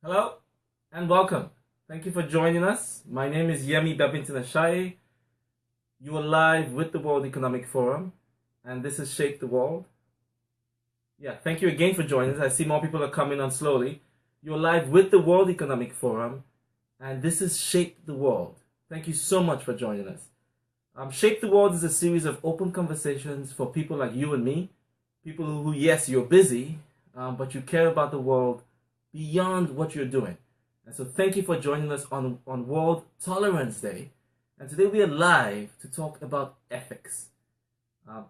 Hello and welcome. Thank you for joining us. My name is Babington-Ashaye. You are live with the World Economic Forum, and this is Shake the World. Yeah, thank you again for joining us. I see more people are coming on slowly. You're live with the World Economic Forum, and this is Shape the World. Thank you so much for joining us. Shape the World is a series of open conversations for people like you and me, people who yes, you're busy, but you care about the world beyond what you're doing. And so thank you for joining us on World Tolerance Day. And today we are live to talk about ethics.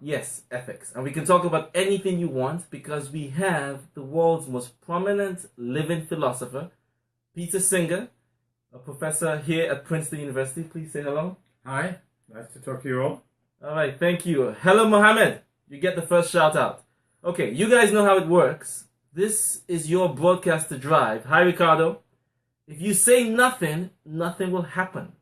Yes, ethics. And we can talk about anything you want because we have the world's most prominent living philosopher, Peter Singer, a professor here at Princeton University. Please say hello. Hi, nice to talk to you all. All right, thank you. Hello, Mohammed. You get the first shout out. Okay, you guys know how it works. This is your broadcaster drive. Hi, Ricardo. If you say nothing, nothing will happen.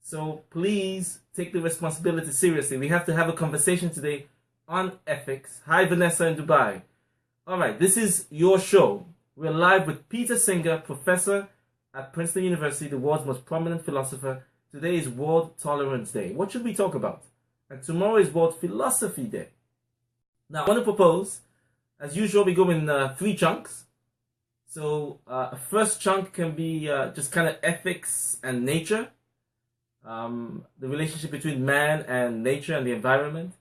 So please take the responsibility seriously. We have to have a conversation today on ethics. Hi, Vanessa in Dubai. All right, this is your show. We're live with Peter Singer, professor at Princeton University, the world's most prominent philosopher. Today is World Tolerance Day. What should we talk about? And tomorrow is World Philosophy Day. Now, I want to propose, as usual, we go in 3 chunks. So a first chunk can be just kind of ethics and nature. The relationship between man and nature and the environment.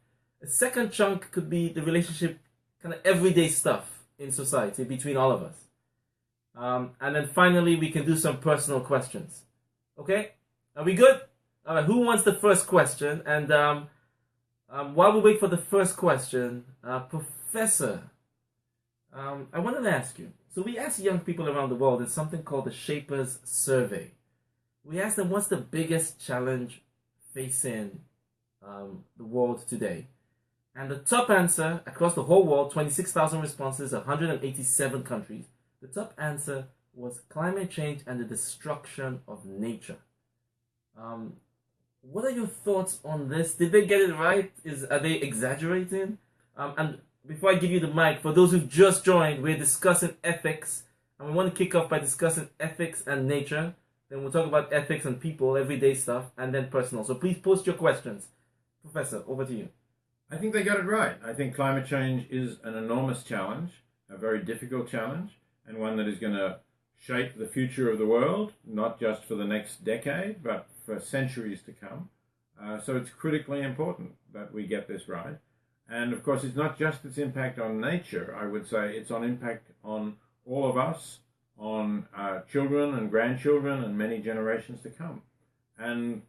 A second chunk could be the relationship, kind of everyday stuff in society between all of us. And then finally, we can do some personal questions. Okay? Are we good? All right, who wants the first question? And while we wait for the first question, Professor, I wanted to ask you. So we asked young people around the world in something called the Shapers Survey. We asked them what's the biggest challenge facing the world today. And the top answer across the whole world, 26,000 responses, 187 countries, the top answer was climate change and the destruction of nature. What are your thoughts on this? Did they get it right? Are they exaggerating? And before I give you the mic, for those who've just joined, we're discussing ethics, and we want to kick off by discussing ethics and nature. Then we'll talk about ethics and people, everyday stuff, and then personal. So please post your questions. Professor, over to you. I think they got it right. I think climate change is an enormous challenge, a very difficult challenge, and one that is going to shape the future of the world, not just for the next decade, but for centuries to come. So it's critically important that we get this right. And of course, it's not just its impact on nature. I would say it's on impact on all of us, on children and grandchildren and many generations to come. And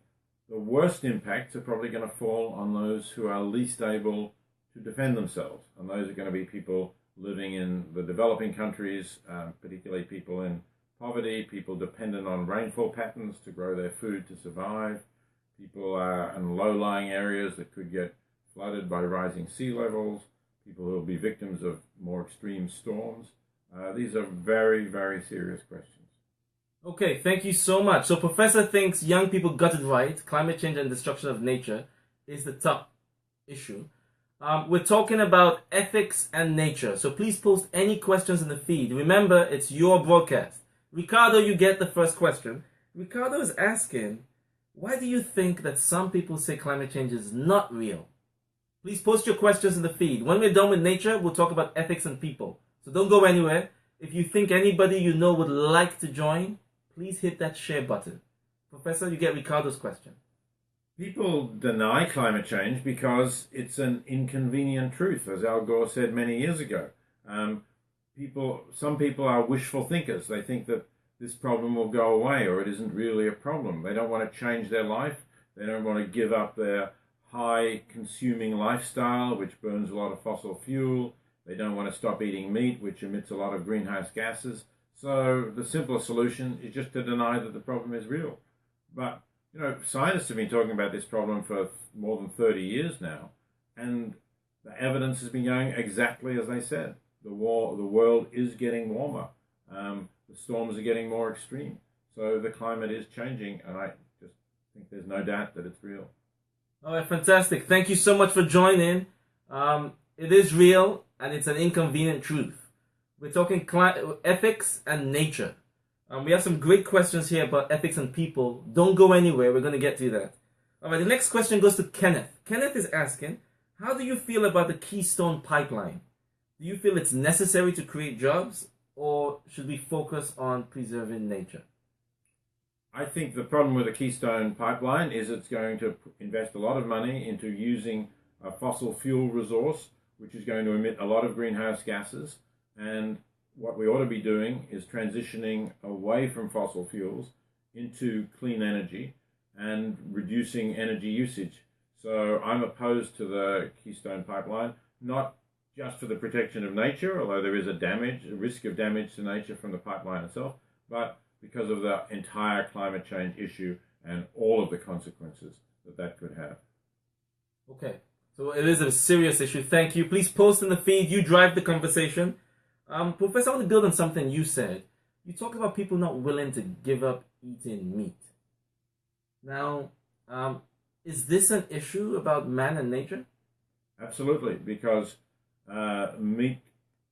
the worst impacts are probably going to fall on those who are least able to defend themselves. And those are going to be people living in the developing countries, particularly people in poverty, people dependent on rainfall patterns to grow their food to survive, people in low-lying areas that could get flooded by rising sea levels, people who will be victims of more extreme storms. These are very, very serious questions. Okay, thank you so much. So Professor thinks young people got it right. Climate change and destruction of nature is the top issue. We're talking about ethics and nature. So please post any questions in the feed. Remember, it's your broadcast. Ricardo, you get the first question. Ricardo is asking, why do you think that some people say climate change is not real? Please post your questions in the feed. When we're done with nature, we'll talk about ethics and people. So don't go anywhere. If you think anybody you know would like to join, please hit that share button. Professor, you get Ricardo's question. People deny climate change because it's an inconvenient truth, as Al Gore said many years ago. Some people are wishful thinkers. They think that this problem will go away or it isn't really a problem. They don't want to change their life. They don't want to give up their high-consuming lifestyle, which burns a lot of fossil fuel. They don't want to stop eating meat, which emits a lot of greenhouse gases. So the simple solution is just to deny that the problem is real. But, scientists have been talking about this problem for more than 30 years now, and the evidence has been going exactly as they said. The world is getting warmer. The storms are getting more extreme. So the climate is changing, and I just think there's no doubt that it's real. All right, fantastic. Thank you so much for joining. It is real, and it's an inconvenient truth. We're talking ethics and nature. We have some great questions here about ethics and people. Don't go anywhere. We're going to get to that. All right, the next question goes to Kenneth. Kenneth is asking, how do you feel about the Keystone Pipeline? Do you feel it's necessary to create jobs, or should we focus on preserving nature? I think the problem with the Keystone Pipeline is it's going to invest a lot of money into using a fossil fuel resource, which is going to emit a lot of greenhouse gases. And what we ought to be doing is transitioning away from fossil fuels into clean energy and reducing energy usage. So I'm opposed to the Keystone Pipeline, not just for the protection of nature, although there is a risk of damage to nature from the pipeline itself, but because of the entire climate change issue and all of the consequences that could have. Okay, so it is a serious issue. Thank you. Please post in the feed. You drive the conversation. Professor, I want to build on something you said. You talk about people not willing to give up eating meat. Now, is this an issue about man and nature? Absolutely, because meat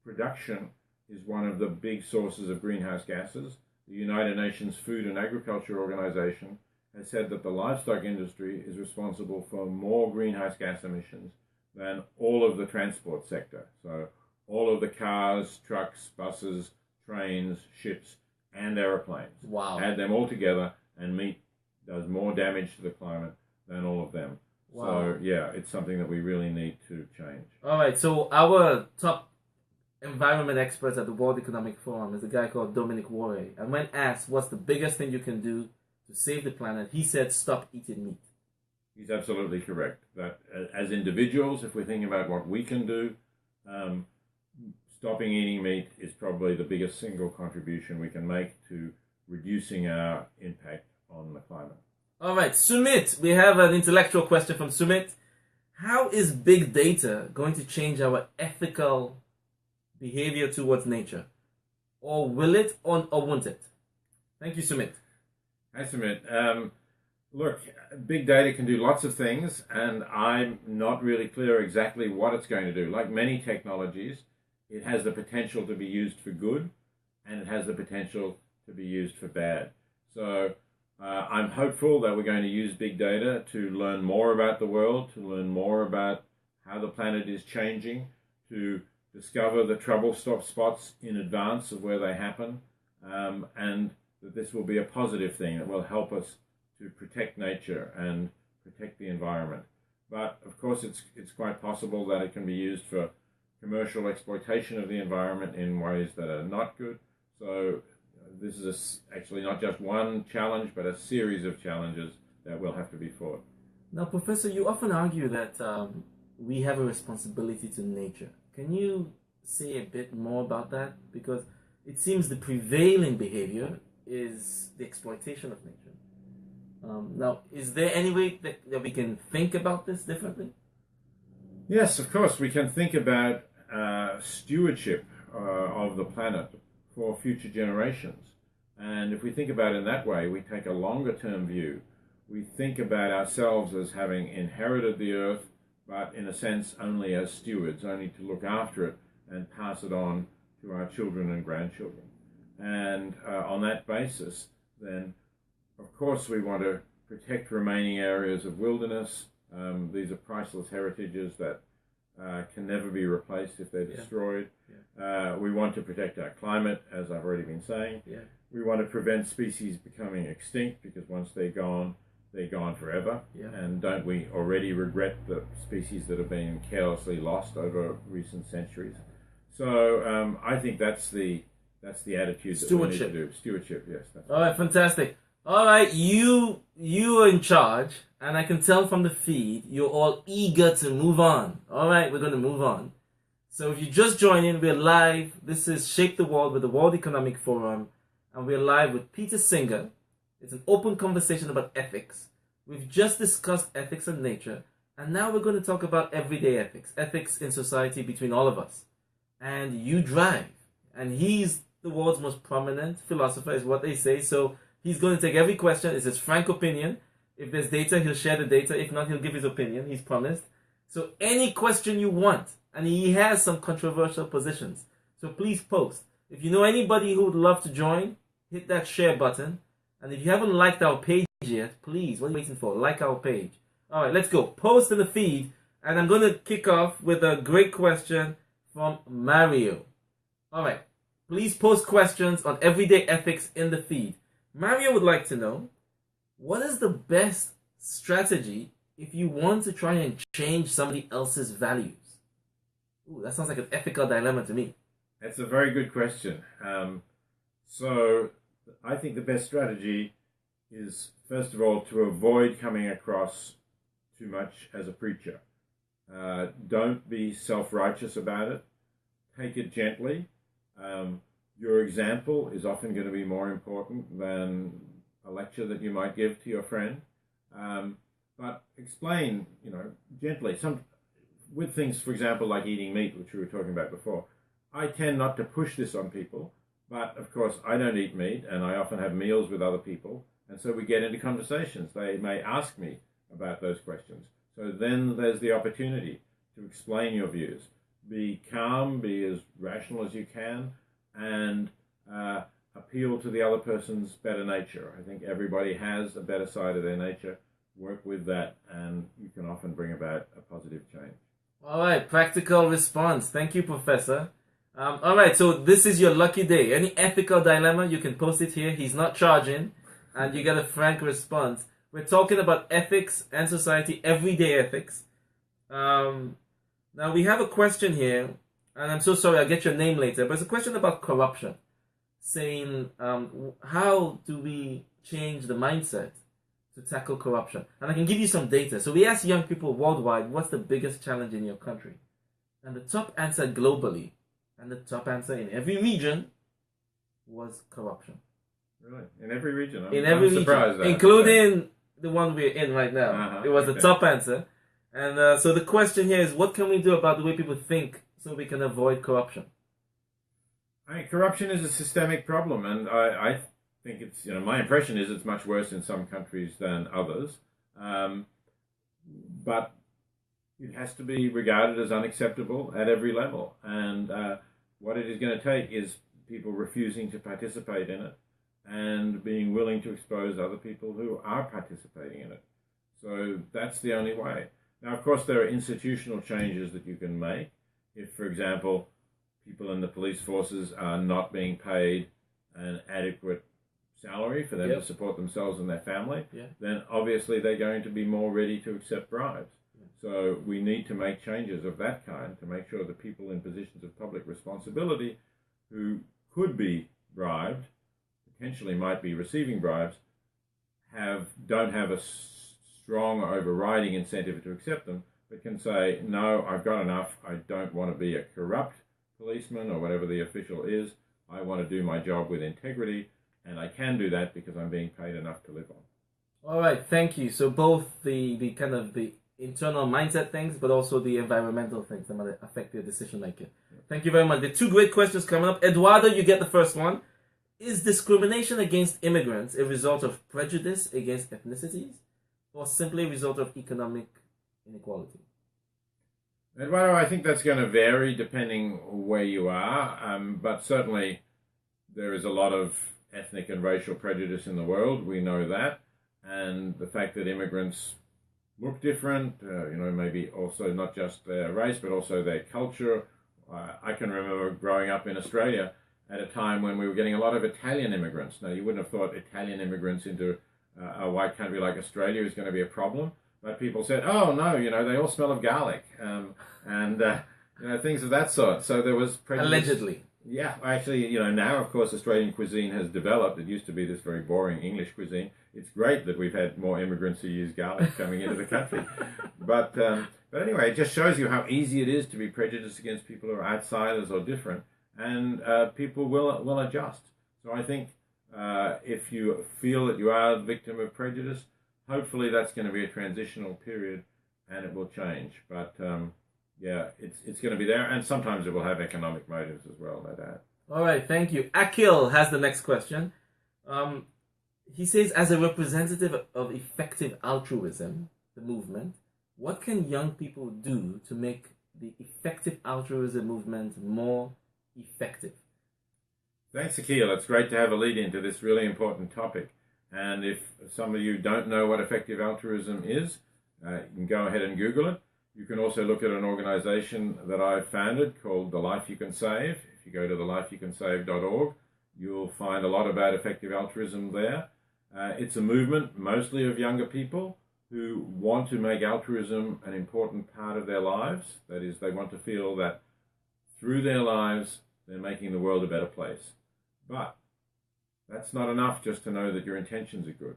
production is one of the big sources of greenhouse gases. The United Nations Food and Agriculture Organization has said that the livestock industry is responsible for more greenhouse gas emissions than all of the transport sector. So all of the cars, trucks, buses, trains, ships, and aeroplanes. Wow. Add them all together, and meat does more damage to the climate than all of them. Wow. So, yeah, it's something that we really need to change. All right, so our top environment experts at the World Economic Forum is a guy called Dominic Warre. And when asked what's the biggest thing you can do to save the planet, he said stop eating meat. He's absolutely correct. That as individuals, if we're thinking about what we can do, stopping eating meat is probably the biggest single contribution we can make to reducing our impact on the climate. All right, Sumit, we have an intellectual question from Sumit. How is big data going to change our ethical behavior towards nature? Or will it or won't it? Thank you, Sumit. Hi, Sumit. Look, big data can do lots of things, and I'm not really clear exactly what it's going to do. Like many technologies, it has the potential to be used for good, and it has the potential to be used for bad. So I'm hopeful that we're going to use big data to learn more about the world, to learn more about how the planet is changing, to discover the trouble spots in advance of where they happen, and that this will be a positive thing that will help us to protect nature and protect the environment. But of course, it's quite possible that it can be used for commercial exploitation of the environment in ways that are not good. So this is actually not just one challenge, but a series of challenges that will have to be fought. Now, Professor, you often argue that we have a responsibility to nature. Can you say a bit more about that? Because it seems the prevailing behavior is the exploitation of nature. Now, is there any way that we can think about this differently? Yes, of course. We can think about stewardship of the planet for future generations. And if we think about it in that way, we take a longer term view. We think about ourselves as having inherited the earth, but in a sense only as stewards, only to look after it and pass it on to our children and grandchildren. And on that basis, then, of course, we want to protect remaining areas of wilderness. These are priceless heritages that can never be replaced if they're destroyed. Yeah. We want to protect our climate, as I've already been saying. Yeah. We want to prevent species becoming extinct, because once they're gone forever. Yeah. And don't we already regret the species that have been carelessly lost over recent centuries? So I think that's the attitude that we need to do. Stewardship, yes. All right, fantastic. All right, you are in charge, and I can tell from the feed you're all eager to move on. All right, we're going to move on. So if you just join in, we're live. This is Shape the World with the World Economic Forum, and we're live with Peter Singer. It's an open conversation about ethics. We've just discussed ethics and nature, and now we're going to talk about everyday ethics, ethics in society between all of us. And you drive, and he's the world's most prominent philosopher, is what they say. So he's going to take every question. It's his frank opinion. If there's data, he'll share the data. If not, he'll give his opinion. He's promised. So any question you want, and he has some controversial positions. So please post. If you know anybody who would love to join, hit that share button. And if you haven't liked our page yet, please, what are you waiting for? Like our page. All right, let's go. Post in the feed. And I'm going to kick off with a great question from Mario. All right. Please post questions on everyday ethics in the feed. Mario would like to know, what is the best strategy if you want to try and change somebody else's values? Ooh, that sounds like an ethical dilemma to me. That's a very good question. So I think the best strategy is, first of all, to avoid coming across too much as a preacher. Don't be self-righteous about it. Take it gently. Your example is often going to be more important than a lecture that you might give to your friend. But explain, gently. With things, for example, like eating meat, which we were talking about before, I tend not to push this on people. But, of course, I don't eat meat, and I often have meals with other people. And so we get into conversations. They may ask me about those questions. So then there's the opportunity to explain your views. Be calm, be as rational as you can, and appeal to the other person's better nature. I think everybody has a better side of their nature. Work with that, and you can often bring about a positive change. All right, practical response. Thank you, Professor. All right, so this is your lucky day. Any ethical dilemma, you can post it here. He's not charging, and you get a frank response. We're talking about ethics and society, everyday ethics. Now, we have a question here, and I'm so sorry, I'll get your name later, but it's a question about corruption, saying how do we change the mindset to tackle corruption? And I can give you some data. So we asked young people worldwide, what's the biggest challenge in your country? And the top answer globally, and the top answer in every region, was corruption. Really? In every region? I'm surprised region, including the one we're in right now. It was the top answer. And so the question here is, what can we do about the way people think so we can avoid corruption? Corruption is a systemic problem, and I think it's, my impression is it's much worse in some countries than others. But it has to be regarded as unacceptable at every level. And what it is going to take is people refusing to participate in it and being willing to expose other people who are participating in it. So that's the only way. Now, of course, there are institutional changes that you can make. If, for example, people in the police forces are not being paid an adequate salary for them to support themselves and their family, then obviously they're going to be more ready to accept bribes. So we need to make changes of that kind to make sure that people in positions of public responsibility who could be bribed, potentially might be receiving bribes, don't have a strong overriding incentive to accept them, but can say, no, I've got enough, I don't want to be a corrupt policeman or whatever the official is, I want to do my job with integrity, and I can do that because I'm being paid enough to live on. All right, thank you. So both the kind of the internal mindset things, but also the environmental things that might affect your decision making. Thank you very much. There are two great questions coming up. Eduardo, you get the first one. Is discrimination against immigrants a result of prejudice against ethnicities, or simply a result of economic inequality? Eduardo, I think that's going to vary depending where you are, but certainly there is a lot of ethnic and racial prejudice in the world. We know that, and the fact that immigrants look different, maybe also not just their race, but also their culture. I can remember growing up in Australia at a time when we were getting a lot of Italian immigrants. Now, you wouldn't have thought Italian immigrants into a white country like Australia is going to be a problem, but people said, oh, no, they all smell of garlic, and things of that sort. So there was prejudice. Allegedly. Yeah, actually, now, of course, Australian cuisine has developed. It used to be this very boring English cuisine. It's great that we've had more immigrants who use garlic coming into the country. But anyway, it just shows you how easy it is to be prejudiced against people who are outsiders or different, and people will adjust. So I think if you feel that you are the victim of prejudice, hopefully that's going to be a transitional period and it will change. But it's going to be there, and sometimes it will have economic motives as well, no doubt. All right, thank you. Akil has the next question. He says, as a representative of effective altruism, the movement, what can young people do to make the effective altruism movement more effective? Thanks, Akil. It's great to have a lead into this really important topic. And if some of you don't know what effective altruism is, you can go ahead and Google it. You can also look at an organization that I've founded called The Life You Can Save. If you go to thelifeyoucansave.org, you'll find a lot about effective altruism there. It's a movement mostly of younger people who want to make altruism an important part of their lives. That is, they want to feel that through their lives, they're making the world a better place. But that's not enough just to know that your intentions are good.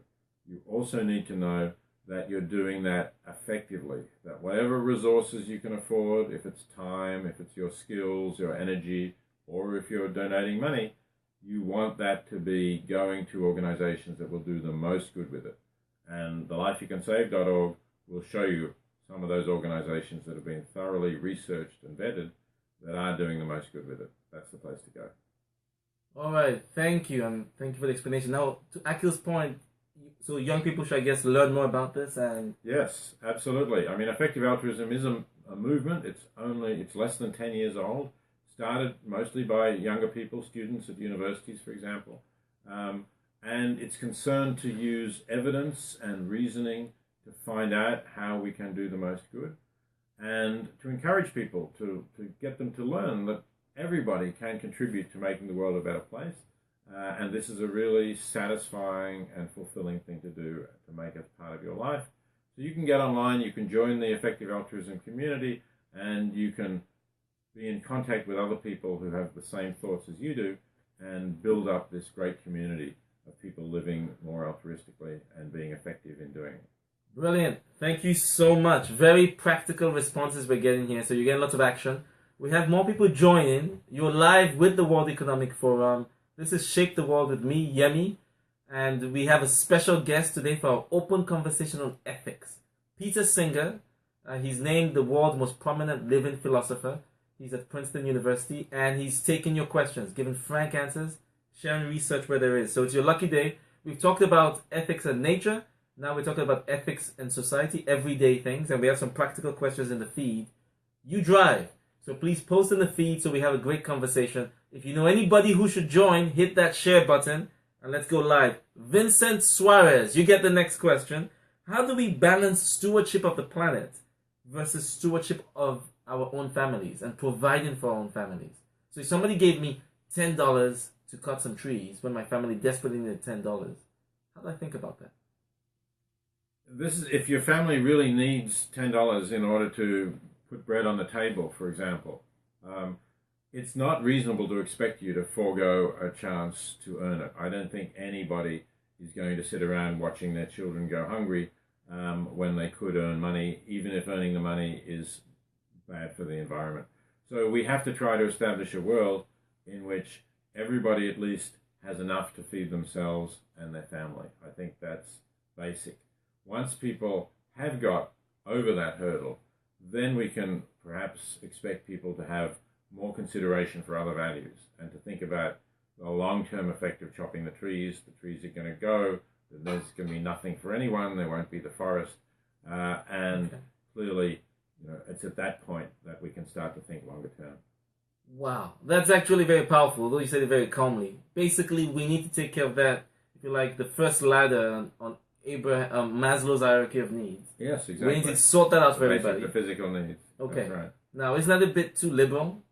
You also need to know that you're doing that effectively, that whatever resources you can afford, if it's time, if it's your skills, your energy, or if you're donating money, you want that to be going to organizations that will do the most good with it. And thelifeyoucansave.org will show you some of those organizations that have been thoroughly researched and vetted that are doing the most good with it. That's the place to go. All right, thank you, and thank you for the explanation. Now, to Akil's point, so young people should, I guess, learn more about this. And yes, absolutely. I mean, effective altruism is a movement. It's less than 10 years old. Started mostly by younger people, students at universities, for example. And it's concerned to use evidence and reasoning to find out how we can do the most good, and to encourage people to get them to learn that everybody can contribute to making the world a better place. And this is a really satisfying and fulfilling thing to do, to make it part of your life. So you can get online, you can join the effective altruism community, and you can be in contact with other people who have the same thoughts as you do, and build up this great community of people living more altruistically and being effective in doing it. Brilliant. Thank you so much. Very practical responses we're getting here. So you're getting lots of action. We have more people joining. You're live with the World Economic Forum. This is Shape the World with me, Yemi. And we have a special guest today for our open conversation on ethics. Peter Singer. He's named the world's most prominent living philosopher. He's at Princeton University. And he's taking your questions, giving frank answers, sharing research where there is. So it's your lucky day. We've talked about ethics and nature. Now we're talking about ethics and society, everyday things. And we have some practical questions in the feed. You drive. So please post in the feed so we have a great conversation. If you know anybody who should join, hit that share button and let's go live. Vincent Suarez, you get the next question. How do we balance stewardship of the planet versus stewardship of our own families and providing for our own families? So if somebody gave me $10 to cut some trees when my family desperately needed $10, how do I think about that? This is if your family really needs $10 in order to put bread on the table, for example. It's not reasonable to expect you to forego a chance to earn it. I don't think anybody is going to sit around watching their children go hungry when they could earn money, even if earning the money is bad for the environment. So we have to try to establish a world in which everybody at least has enough to feed themselves and their family. I think that's basic. Once people have got over that hurdle, then we can perhaps expect people to have more consideration for other values and to think about the long-term effect of chopping the trees. The trees are going to go, then there's going to be nothing for anyone, there won't be the forest, and clearly, it's at that point that we can start to think longer term. Wow, that's actually very powerful, although you said it very calmly. Basically, we need to take care of that, if you like, the first ladder on Maslow's hierarchy of needs. Yes, exactly. We need to sort that out for everybody. The physical needs. Okay. That's right. Now, isn't that a bit too liberal?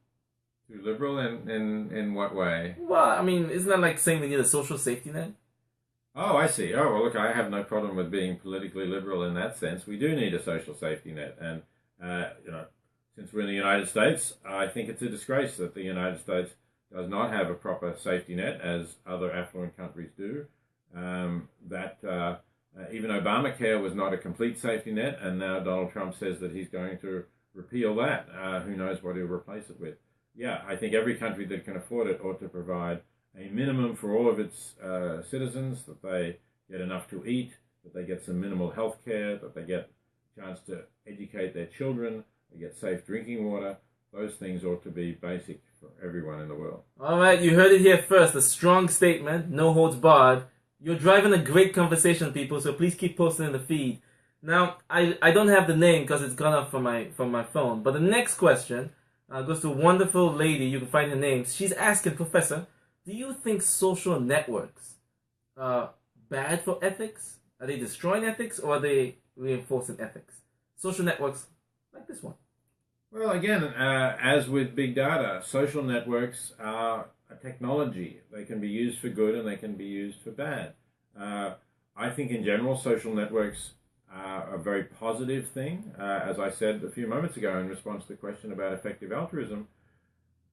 Too liberal in what way? Well, I mean, isn't that like saying we need a social safety net? Oh, I see. Oh, well, look, I have no problem with being politically liberal in that sense. We do need a social safety net. And, since we're in the United States, I think it's a disgrace that the United States does not have a proper safety net as other affluent countries do. Even Obamacare was not a complete safety net, and now Donald Trump says that he's going to repeal that. Who knows what he'll replace it with. Yeah, I think every country that can afford it ought to provide a minimum for all of its citizens, that they get enough to eat, that they get some minimal health care, that they get a chance to educate their children, they get safe drinking water. Those things ought to be basic for everyone in the world. All right, you heard it here first. A strong statement, no holds barred. You're driving a great conversation, people, so please keep posting in the feed. Now, I don't have the name because it's gone up from my phone, but the next question, Goes to a wonderful lady. You can find her name. She's asking, Professor, do you think social networks are bad for ethics? Are they destroying ethics, or are they reinforcing ethics? Social networks like this one. Well, again, as with big data, social networks are a technology. They can be used for good and they can be used for bad. I think in general, social networks are a very positive thing. As I said a few moments ago in response to the question about effective altruism,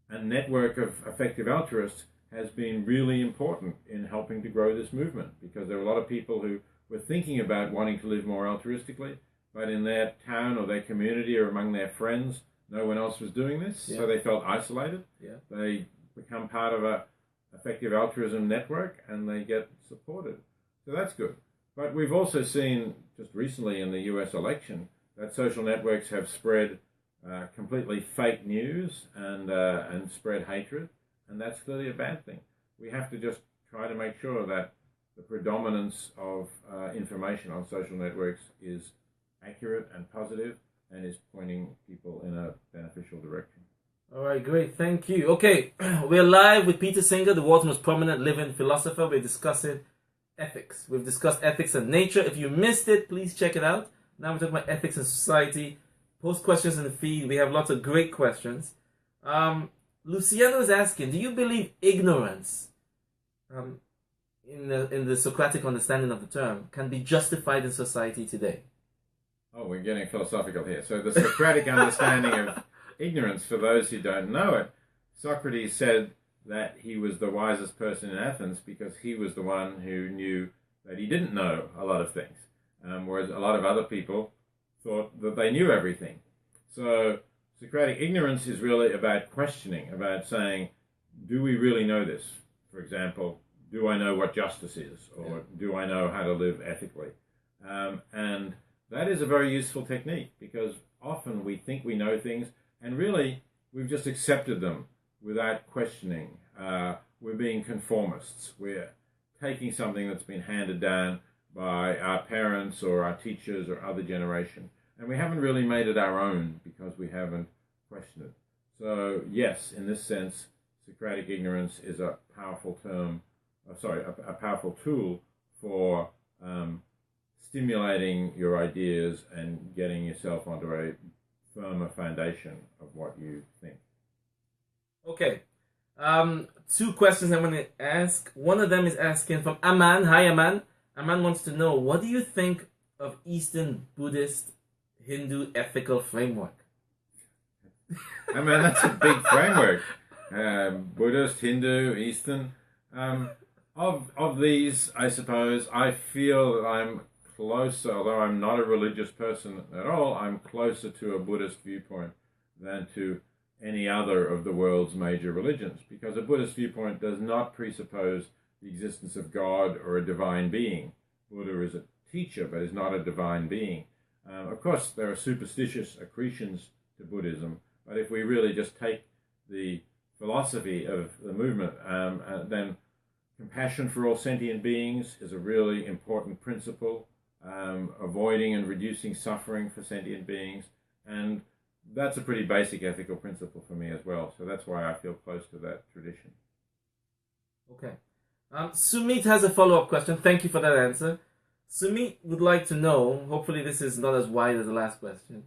a network of effective altruists has been really important in helping to grow this movement, because there are a lot of people who were thinking about wanting to live more altruistically, but in their town or their community or among their friends, no one else was doing this, so they felt isolated. They become part of a effective altruism network and they get supported. So that's good. But we've also seen just recently in the US election that social networks have spread completely fake news and spread hatred, and that's clearly a bad thing. We have to just try to make sure that the predominance of information on social networks is accurate and positive and is pointing people in a beneficial direction. All right, great. Thank you. Okay, we're live with Peter Singer, the world's most prominent living philosopher. We're discussing ethics. We've discussed ethics and nature. If you missed it, please check it out. Now we're talking about ethics and society. Post questions in the feed. We have lots of great questions. Luciano is asking, do you believe ignorance, in the Socratic understanding of the term, can be justified in society today? Oh, we're getting philosophical here. So the Socratic understanding of ignorance, for those who don't know it, Socrates said that he was the wisest person in Athens because he was the one who knew that he didn't know a lot of things, whereas a lot of other people thought that they knew everything. So Socratic ignorance is really about questioning, about saying, do we really know this? For example, do I know what justice is? Or do I know how to live ethically? And that is a very useful technique, because often we think we know things and really we've just accepted them without questioning. We're being conformists. We're taking something that's been handed down by our parents or our teachers or other generation, and we haven't really made it our own because we haven't questioned it. So yes, in this sense, Socratic ignorance is a powerful a powerful tool for stimulating your ideas and getting yourself onto a firmer foundation of what you think. Okay. 2 questions I want to ask. One of them is asking from Aman. Hi, Aman. Aman wants to know, what do you think of Eastern Buddhist Hindu ethical framework? I mean, that's a big framework. Buddhist, Hindu, Eastern. Of these, I suppose, I feel that I'm closer, although I'm not a religious person at all, I'm closer to a Buddhist viewpoint than to any other of the world's major religions, because a Buddhist viewpoint does not presuppose the existence of God or a divine being. Buddha is a teacher, but is not a divine being. Of course, there are superstitious accretions to Buddhism, but if we really just take the philosophy of the movement, then compassion for all sentient beings is a really important principle, avoiding and reducing suffering for sentient beings, and that's a pretty basic ethical principle for me as well. So that's why I feel close to that tradition. Okay. Sumit has a follow-up question. Thank you for that answer. Sumit would like to know, hopefully this is not as wide as the last question,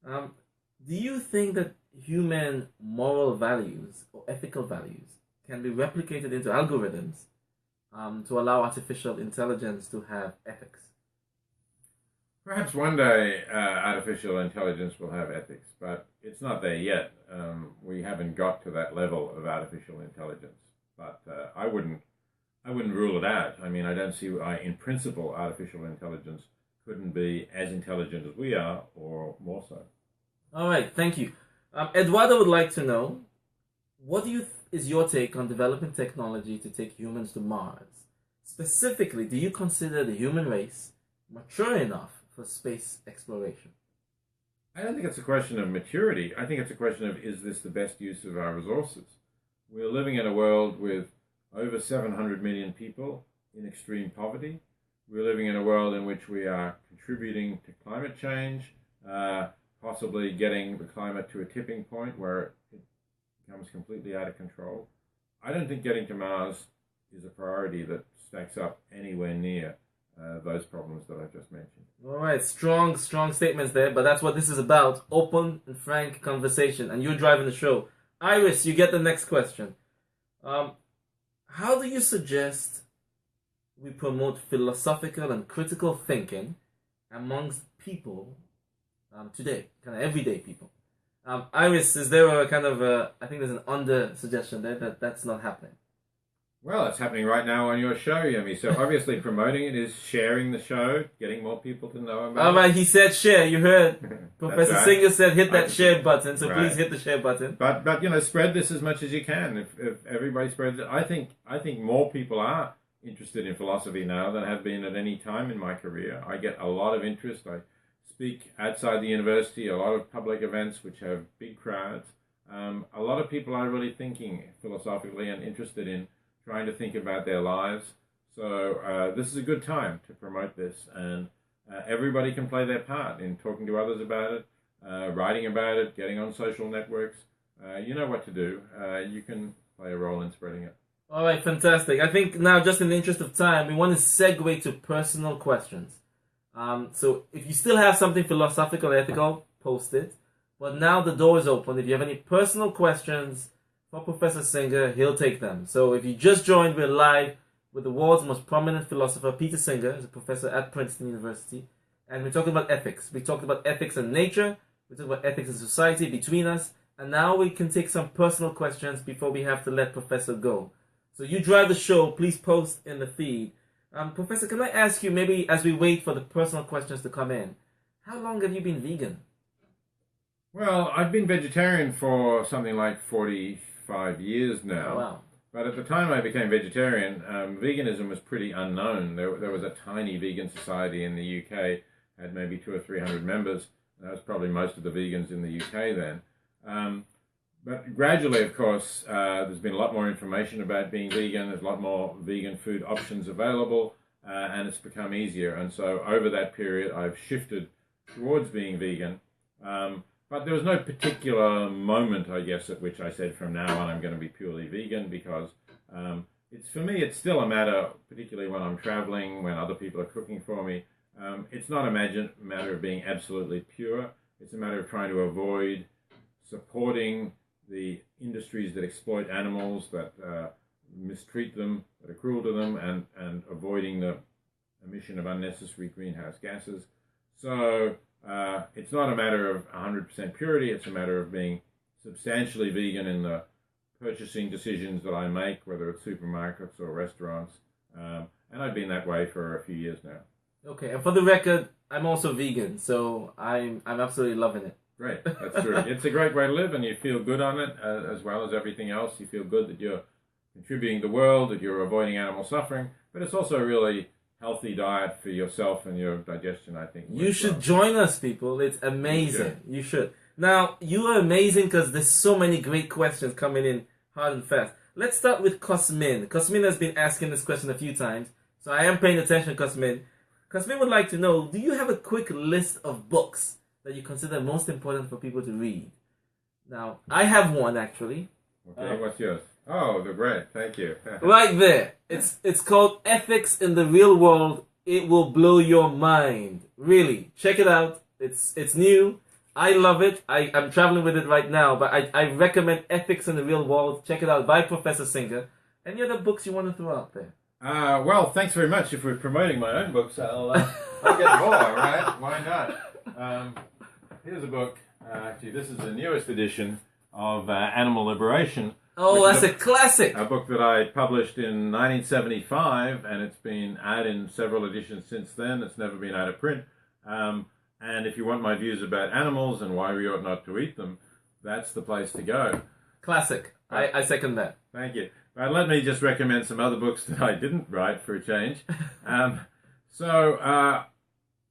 do you think that human moral values or ethical values can be replicated into algorithms to allow artificial intelligence to have ethics? Perhaps one day artificial intelligence will have ethics, but it's not there yet. We haven't got to that level of artificial intelligence. But I wouldn't rule it out. I mean, I don't see why, in principle, artificial intelligence couldn't be as intelligent as we are, or more so. All right, thank you. Eduardo would like to know, what is your take on developing technology to take humans to Mars? Specifically, do you consider the human race mature enough for space exploration? I don't think it's a question of maturity. I think it's a question of, is this the best use of our resources? We're living in a world with over 700 million people in extreme poverty. We're living in a world in which we are contributing to climate change, possibly getting the climate to a tipping point where it becomes completely out of control, I don't think getting to Mars is a priority that stacks up anywhere near those problems that I've just mentioned. All right, strong statements there, but that's what this is about. Open and frank conversation, and you're driving the show. Iris, you get the next question. How do you suggest we promote philosophical and critical thinking amongst people today, kind of everyday people? Iris, is there a kind of I think there's an under suggestion there that's not happening. Well, it's happening right now on your show, Yemi. So obviously promoting it is sharing the show, getting more people to know about it. All right, he said share. You heard. Professor right. Singer said hit that share button, so please hit the share button. But spread this as much as you can. If everybody spreads it, I think more people are interested in philosophy now than have been at any time in my career. I get a lot of interest. I speak outside the university, a lot of public events which have big crowds. A lot of people are really thinking philosophically and interested in trying to think about their lives. So this is a good time to promote this, and everybody can play their part in talking to others about it, writing about it, getting on social networks. You know what to do. You can play a role in spreading it. All right, fantastic. I think now, just in the interest of time, we want to segue to personal questions. So if you still have something philosophical, ethical, post it. But now the door is open. If you have any personal questions for Professor Singer, he'll take them. So if you just joined, we're live with the world's most prominent philosopher, Peter Singer, is a professor at Princeton University. And we're talking about ethics. We talked about ethics in nature. We talked about ethics in society between us. And now we can take some personal questions before we have to let Professor go. So you drive the show. Please post in the feed. Professor, can I ask you, maybe as we wait for the personal questions to come in, how long have you been vegan? Well, I've been vegetarian for something like 45 years now. Oh, wow. But at the time I became vegetarian, veganism was pretty unknown. There was a tiny vegan society in the UK, had maybe 200 or 300 members. That was probably most of the vegans in the UK then. But gradually, of course, there's been a lot more information about being vegan. There's a lot more vegan food options available, and it's become easier. And so over that period, I've shifted towards being vegan. But there was no particular moment, I guess, at which I said from now on I'm going to be purely vegan, because for me, it's still a matter, particularly when I'm traveling, when other people are cooking for me. It's not a matter of being absolutely pure. It's a matter of trying to avoid supporting the industries that exploit animals, that mistreat them, that are cruel to them, and avoiding the emission of unnecessary greenhouse gases. So it's not a matter of 100% purity, it's a matter of being substantially vegan in the purchasing decisions that I make, whether it's supermarkets or restaurants. And I've been that way for a few years now. Okay, and for the record, I'm also vegan, so I'm absolutely loving it. Great, that's true. It's a great way to live, and you feel good on it, as well as everything else. You feel good that you're contributing to the world, that you're avoiding animal suffering, but it's also a really healthy diet for yourself and your digestion, I think. You should join us, people. It's amazing. You should. Now, you are amazing because there's so many great questions coming in hard and fast. Let's start with Cosmin. Cosmin has been asking this question a few times, so I am paying attention, Cosmin. Cosmin would like to know, do you have a quick list of books that you consider most important for people to read? Now, I have one, actually. Okay, what's yours? Oh, the bread. Thank you. Right there. It's called Ethics in the Real World. It will blow your mind. Really, check it out. It's new. I love it. I'm traveling with it right now, but I recommend Ethics in the Real World. Check it out by Professor Singer. Any other books you want to throw out there? Well, thanks very much. If we're promoting my own books, I'll get more, right? Why not? Here's a book. Actually, this is the newest edition of Animal Liberation. Oh, that's a classic. A book that I published in 1975, and it's been out in several editions since then. It's never been out of print. And if you want my views about animals and why we ought not to eat them, that's the place to go. Classic. I second that. Thank you. But let me just recommend some other books that I didn't write for a change. A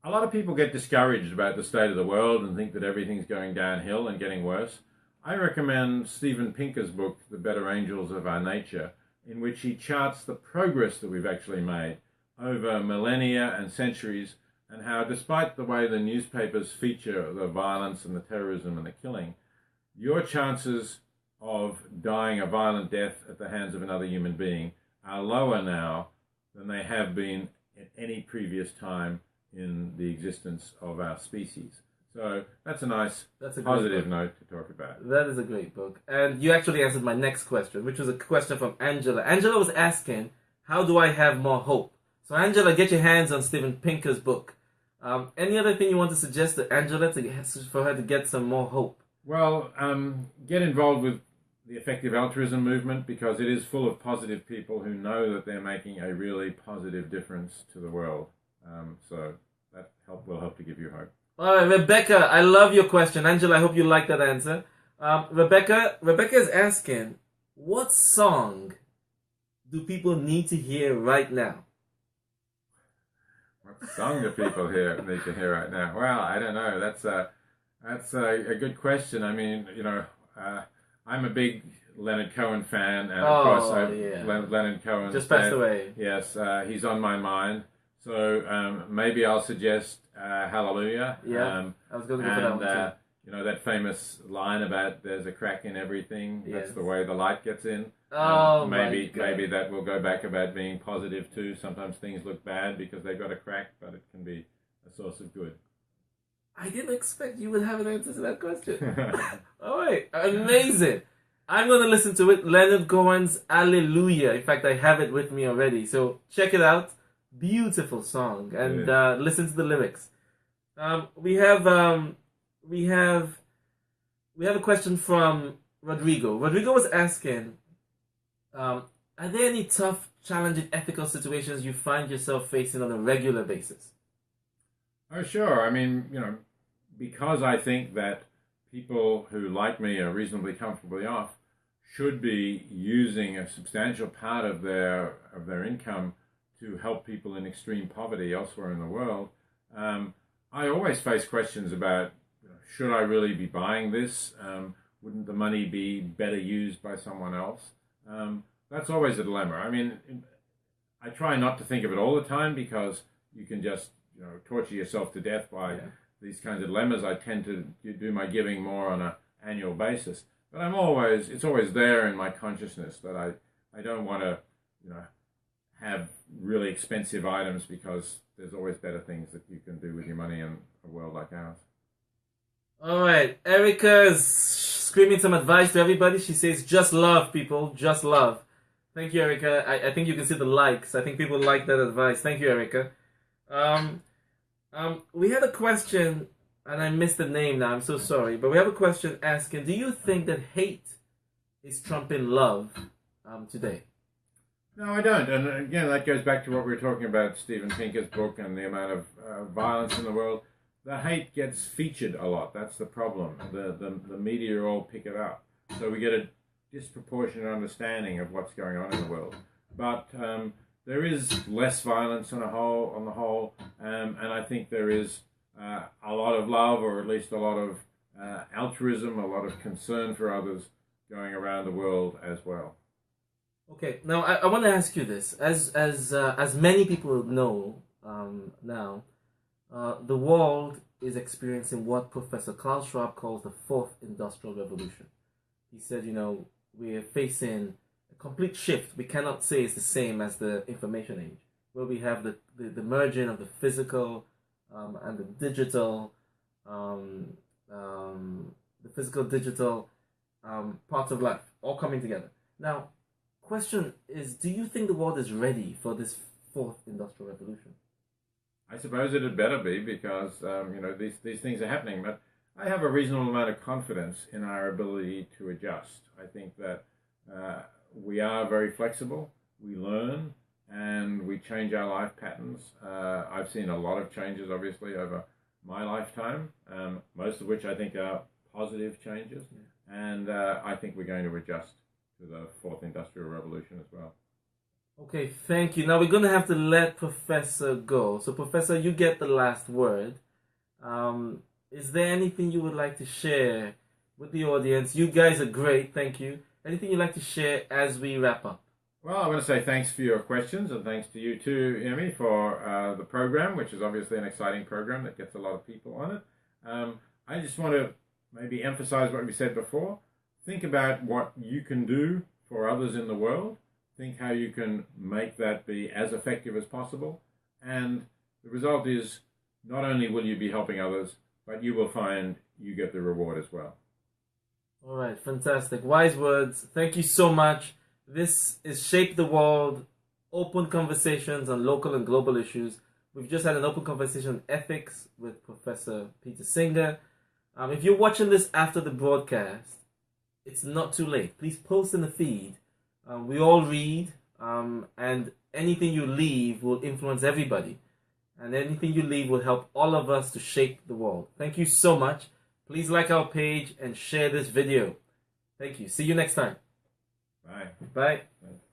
lot of people get discouraged about the state of the world and think that everything's going downhill and getting worse. I recommend Steven Pinker's book, The Better Angels of Our Nature, in which he charts the progress that we've actually made over millennia and centuries, and how despite the way the newspapers feature the violence and the terrorism and the killing, your chances of dying a violent death at the hands of another human being are lower now than they have been at any previous time in the existence of our species. So that's a nice positive note to talk about. That is a great book. And you actually answered my next question, which was a question from Angela. Angela was asking, how do I have more hope? So Angela, get your hands on Steven Pinker's book. Any other thing you want to suggest to Angela for her to get some more hope? Well, get involved with the effective altruism movement, because it is full of positive people who know that they're making a really positive difference to the world. So that will help to give you hope. All right, Rebecca, I love your question. Angela, I hope you like that answer. Rebecca is asking, what song do people need to hear right now? What song do people need to hear right now? Well, I don't know. That's a good question. I mean, I'm a big Leonard Cohen fan, and of course, Leonard Cohen just passed away. Yes, he's on my mind. So maybe I'll suggest Hallelujah. Yeah, I was going to go for that one too. That famous line about "There's a crack in everything." Yes. That's the way the light gets in. Maybe that will go back about being positive too. Sometimes things look bad because they've got a crack, but it can be a source of good. I didn't expect you would have an answer to that question. All right, amazing. I'm going to listen to it. Leonard Cohen's Hallelujah. In fact, I have it with me already. So check it out. Beautiful song, and listen to the lyrics. We have a question from Rodrigo. Rodrigo was asking, are there any tough, challenging ethical situations you find yourself facing on a regular basis? Oh, sure. I mean, because I think that people who, like me, are reasonably comfortably off should be using a substantial part of their income to help people in extreme poverty elsewhere in the world. I always face questions about, should I really be buying this? Wouldn't the money be better used by someone else? That's always a dilemma. I mean, I try not to think of it all the time, because you can just torture yourself to death by these kinds of dilemmas. I tend to do my giving more on an annual basis, but it's always there in my consciousness that I don't want to have really expensive items, because there's always better things that you can do with your money in a world like ours. All right, Erica's screaming some advice to everybody. She says, just love, people, just love. Thank you, Erica. I think you can see the likes. I think people like that advice. Thank you, Erica. We had a question, and I missed the name now. I'm so sorry. But we have a question asking, do you think that hate is trumping love today? No, I don't. And again, that goes back to what we were talking about, Steven Pinker's book, and the amount of violence in the world. The hate gets featured a lot. That's the problem. The media all pick it up. So we get a disproportionate understanding of what's going on in the world. But there is less violence on the whole, and I think there is a lot of love, or at least a lot of altruism, a lot of concern for others going around the world as well. Okay, now I want to ask you this. As many people know now, the world is experiencing what Professor Klaus Schwab calls the fourth industrial revolution. He said, we're facing a complete shift. We cannot say it's the same as the information age, where we have the merging of the physical and the digital, parts of life all coming together. Now, question is, do you think the world is ready for this fourth industrial revolution? I suppose it had better be, because these things are happening. But I have a reasonable amount of confidence in our ability to adjust. I think that we are very flexible. We learn and we change our life patterns. I've seen a lot of changes, obviously, over my lifetime, most of which I think are positive changes. And I think we're going to adjust to the fourth industrial revolution as well. Okay, thank you. Now we're going to have to let Professor go. So, Professor, you get the last word. Is there anything you would like to share with the audience? You guys are great. Thank you. Anything you'd like to share as we wrap up? Well, I want to say thanks for your questions, and thanks to you too, Emmy, for the program, which is obviously an exciting program that gets a lot of people on it. I just want to maybe emphasize what we said before. think about what you can do for others in the world. Think how you can make that be as effective as possible. And the result is not only will you be helping others, but you will find you get the reward as well. All right, fantastic. Wise words. Thank you so much. This is Shape the World, open conversations on local and global issues. We've just had an open conversation on ethics with Professor Peter Singer. If you're watching this after the broadcast, it's not too late. Please post in the feed. We all read, and anything you leave will influence everybody. And anything you leave will help all of us to shape the world. Thank you so much. Please like our page and share this video. Thank you. See you next time. Bye. Bye. Bye.